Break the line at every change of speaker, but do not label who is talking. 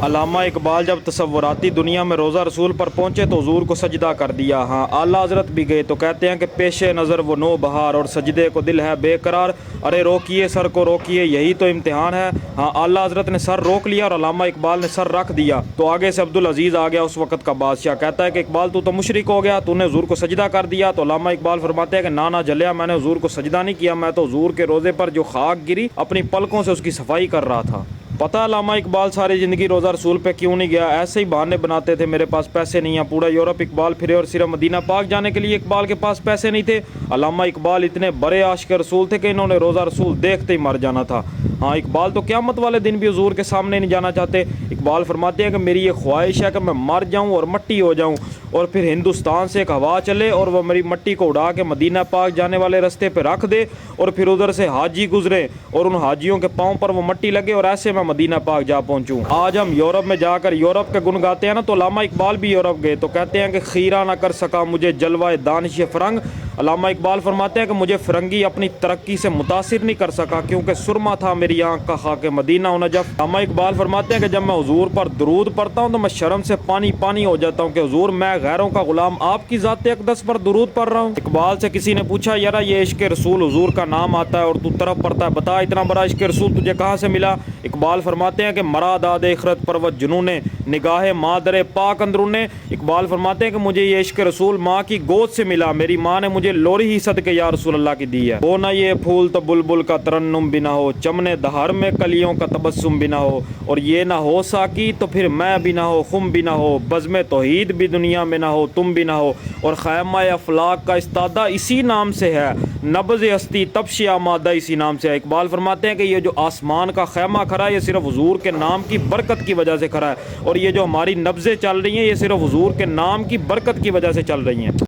علامہ اقبال جب تصوراتی دنیا میں روضہ رسول پر پہنچے تو حضور کو سجدہ کر دیا۔ ہاں اعلیٰ حضرت بھی گئے تو کہتے ہیں کہ پیش نظر وہ نو بہار اور سجدے کو دل ہے بے قرار، ارے روکیے سر کو روکیے یہی تو امتحان ہے۔ ہاں اعلیٰ حضرت نے سر روک لیا اور علامہ اقبال نے سر رکھ دیا تو آگے سے عبدالعزیز آ گیا، اس وقت کا بادشاہ، کہتا ہے کہ اقبال تو مشرک ہو گیا، تو نے حضور کو سجدہ کر دیا۔ تو علامہ اقبال فرماتے ہیں کہ نانا جلیا، میں نے حضور کو سجدہ نہیں کیا، میں تو حضور کے روزے پر جو خاک گری اپنی پلکوں سے اس کی صفائی کر رہا تھا۔ پتہ علامہ اقبال ساری زندگی روزہ رسول پہ کیوں نہیں گیا، ایسے ہی بہانے بناتے تھے، میرے پاس پیسے نہیں ہیں۔ پورا یورپ اقبال پھرے اور صرف مدینہ پاک جانے کے لیے اقبال کے پاس پیسے نہیں تھے۔ علامہ اقبال اتنے بڑے عاشق رسول تھے کہ انہوں نے روزہ رسول دیکھتے ہی مر جانا تھا۔ ہاں اقبال تو قیامت والے دن بھی حضور کے سامنے نہیں جانا چاہتے۔ اقبال فرماتے ہیں کہ میری یہ خواہش ہے کہ میں مر جاؤں اور مٹی ہو جاؤں اور پھر ہندوستان سے ایک ہوا چلے اور وہ میری مٹی کو اڑا کے مدینہ پاک جانے والے رستے پہ رکھ دے اور پھر ادھر سے حاجی گزرے اور ان حاجیوں کے پاؤں پر وہ مٹی لگے اور ایسے میں مدینہ پاک جا پہنچوں۔ آج ہم یورپ میں جا کر یورپ کے گن گاتے ہیں نا، تو علامہ اقبال بھی یورپ گئے تو کہتے ہیں کہ خیرہ نہ کر سکا مجھے جلوہ دانش فرنگ۔ علامہ اقبال فرماتے ہیں کہ مجھے فرنگی اپنی ترقی سے متاثر نہیں کر سکا کیونکہ سرما تھا میری آنکھ کا خاک مدینہ و نجف۔ علامہ اقبال فرماتے ہیں کہ جب میں حضور پر درود پڑھتا ہوں تو میں شرم سے پانی پانی ہو جاتا ہوں کہ حضور میں غیروں کا غلام آپ کی ذات اقدس پر درود پڑھ رہا ہوں۔ اقبال سے کسی نے پوچھا یارا یہ عشق رسول حضور کا نام آتا ہے اور تو طرف پڑتا ہے، بتا اتنا بڑا عشق رسول تجھے کہاں سے ملا؟ اقبال فرماتے ہیں کہ مرا داد اخرت پروت جنون نگاہ مادر پاک اندرون۔ اقبال فرماتے ہیں کہ مجھے یہ عشق رسول ماں کی گود سے ملا، میری ماں نے مجھے لوری ہی صدقے یا رسول اللہ کی دی ہے۔ ہو نہ یہ پھول تو بلبل کا ترنم بھی نہ ہو، چمنے دہر میں کلیوں کا تبسم بھی نہ ہو، اور یہ نہ ہو ساکی تو پھر میں بھی نہ ہو، خم بھی نہ ہو، بزم توحید بھی دنیا میں نہ ہو، تم بھی نہ ہو، اور خیمہ افلاک کا استادہ اسی نام سے ہے، نبض ہستی تپش آمادہ اسی نام سے ہے۔ اقبال فرماتے ہیں کہ یہ جو آسمان کا خیمہ کھڑا ہے یہ صرف حضور کے نام کی برکت کی وجہ سے کھڑا ہے، اور یہ جو ہماری نبضیں چل رہی ہیں یہ صرف حضور کے نام کی برکت کی وجہ سے چل رہی ہیں۔